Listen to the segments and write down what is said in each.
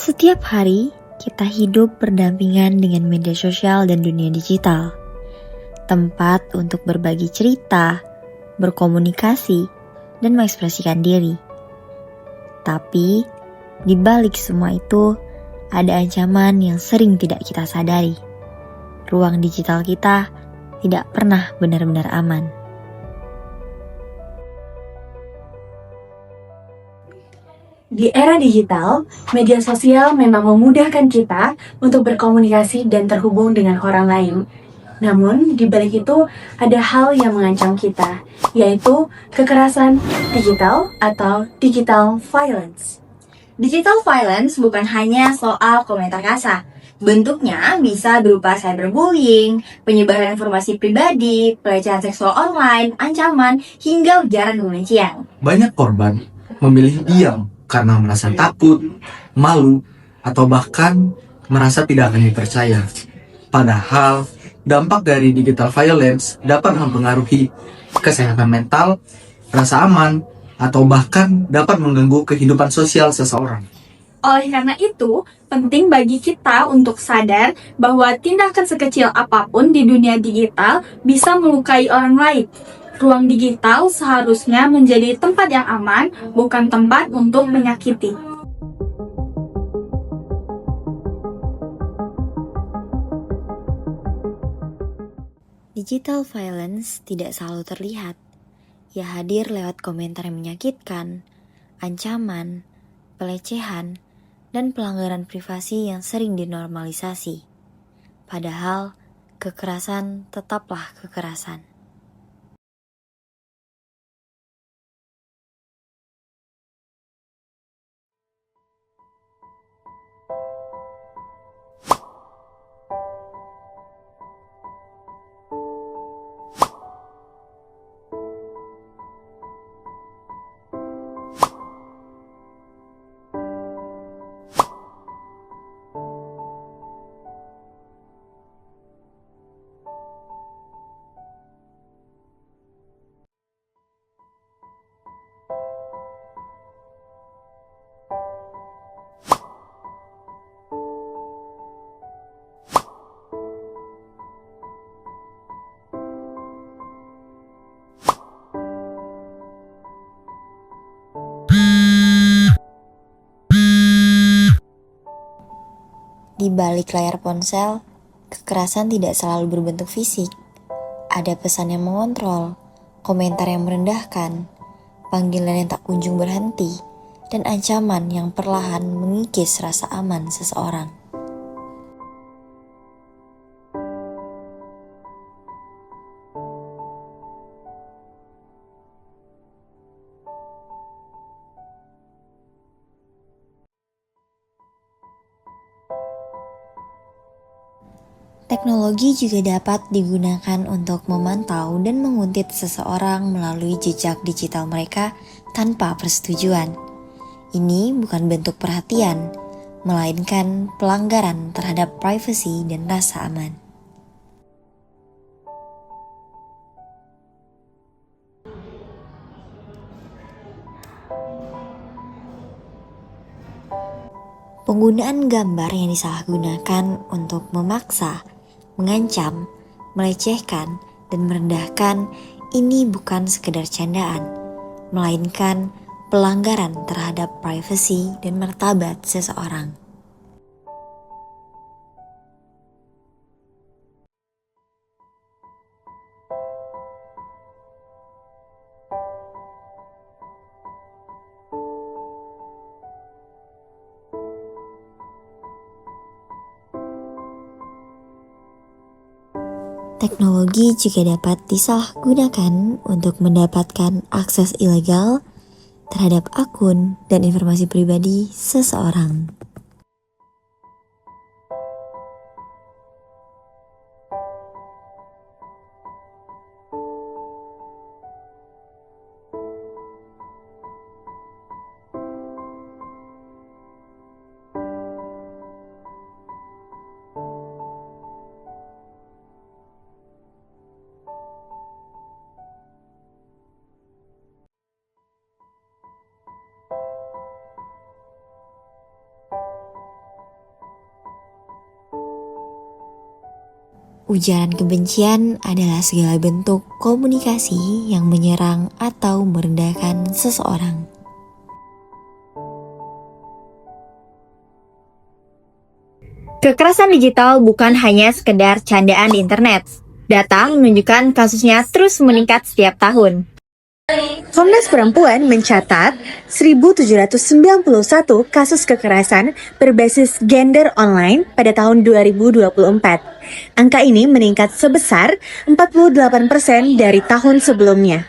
Setiap hari, kita hidup berdampingan dengan media sosial dan dunia digital. Tempat untuk berbagi cerita, berkomunikasi, dan mengekspresikan diri. Tapi, di balik semua itu, ada ancaman yang sering tidak kita sadari. Ruang digital kita tidak pernah benar-benar aman. Di era digital, media sosial memang memudahkan kita untuk berkomunikasi dan terhubung dengan orang lain. Namun, di balik itu ada hal yang mengancam kita, yaitu kekerasan digital atau digital violence. Digital violence bukan hanya soal komentar kasar. Bentuknya bisa berupa cyberbullying, penyebaran informasi pribadi, pelecehan seksual online, ancaman, hingga ujaran kebencian. Banyak korban memilih diam karena merasa takut, malu, atau bahkan merasa tidak akan dipercaya. Padahal, dampak dari digital violence dapat mempengaruhi kesehatan mental, rasa aman, atau bahkan dapat mengganggu kehidupan sosial seseorang. Oleh karena itu, penting bagi kita untuk sadar bahwa tindakan sekecil apapun di dunia digital bisa melukai orang lain. Ruang digital seharusnya menjadi tempat yang aman, bukan tempat untuk menyakiti. Digital violence tidak selalu terlihat. Ia hadir lewat komentar yang menyakitkan, ancaman, pelecehan, dan pelanggaran privasi yang sering dinormalisasi. Padahal, kekerasan tetaplah kekerasan. Di balik layar ponsel, kekerasan tidak selalu berbentuk fisik. Ada pesan yang mengontrol, komentar yang merendahkan, panggilan yang tak kunjung berhenti, dan ancaman yang perlahan mengikis rasa aman seseorang. Teknologi juga dapat digunakan untuk memantau dan menguntit seseorang melalui jejak digital mereka tanpa persetujuan. Ini bukan bentuk perhatian, melainkan pelanggaran terhadap privasi dan rasa aman. Penggunaan gambar yang disalahgunakan untuk memaksa, mengancam, melecehkan, dan merendahkan ini bukan sekedar candaan, melainkan pelanggaran terhadap privasi dan martabat seseorang. Teknologi juga dapat disalahgunakan untuk mendapatkan akses ilegal terhadap akun dan informasi pribadi seseorang. Ujaran kebencian adalah segala bentuk komunikasi yang menyerang atau merendahkan seseorang. Kekerasan digital bukan hanya sekedar candaan di internet. Data menunjukkan kasusnya terus meningkat setiap tahun. Komnas Perempuan mencatat 1.791 kasus kekerasan berbasis gender online pada tahun 2024. Angka ini meningkat sebesar 48% dari tahun sebelumnya.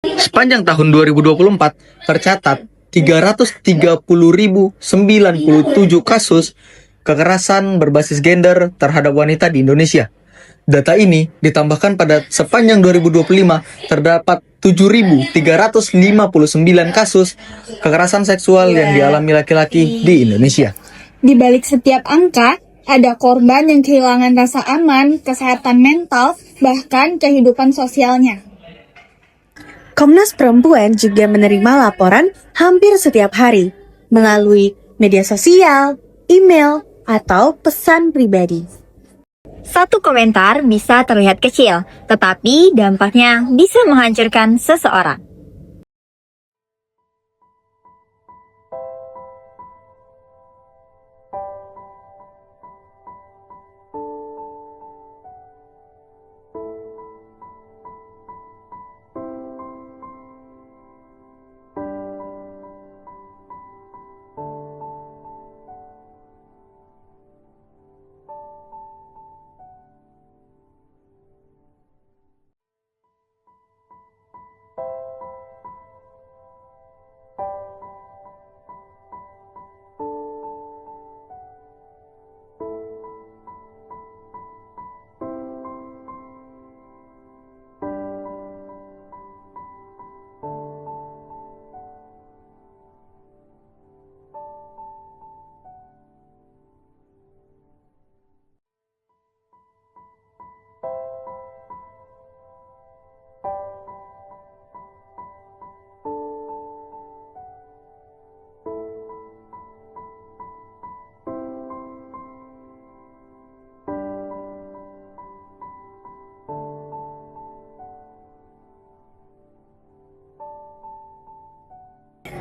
Sepanjang tahun 2024 tercatat 330.097 kasus kekerasan berbasis gender terhadap wanita di Indonesia. Data ini ditambahkan pada sepanjang 2025 terdapat 7.359 kasus kekerasan seksual yang dialami laki-laki di Indonesia. Di balik setiap angka, ada korban yang kehilangan rasa aman, kesehatan mental, bahkan kehidupan sosialnya. Komnas Perempuan juga menerima laporan hampir setiap hari melalui media sosial, email, atau pesan pribadi. Satu komentar bisa terlihat kecil, tetapi dampaknya bisa menghancurkan seseorang.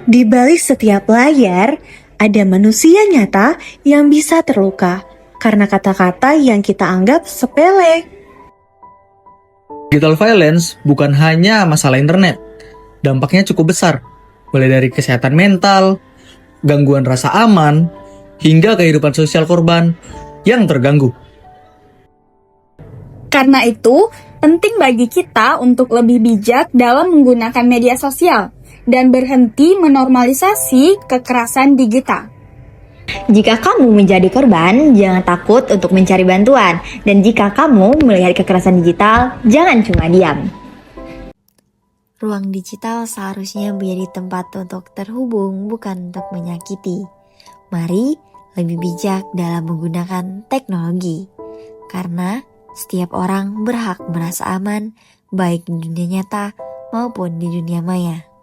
Di balik setiap layar, ada manusia nyata yang bisa terluka karena kata-kata yang kita anggap sepele. Digital violence bukan hanya masalah internet. Dampaknya cukup besar, mulai dari kesehatan mental, gangguan rasa aman, hingga kehidupan sosial korban yang terganggu. Karena itu, penting bagi kita untuk lebih bijak dalam menggunakan media sosial dan berhenti menormalisasi kekerasan digital. Jika kamu menjadi korban, jangan takut untuk mencari bantuan. Dan jika kamu melihat kekerasan digital, jangan cuma diam. Ruang digital seharusnya menjadi tempat untuk terhubung, bukan untuk menyakiti. Mari lebih bijak dalam menggunakan teknologi, karena setiap orang berhak merasa aman, baik di dunia nyata maupun di dunia maya.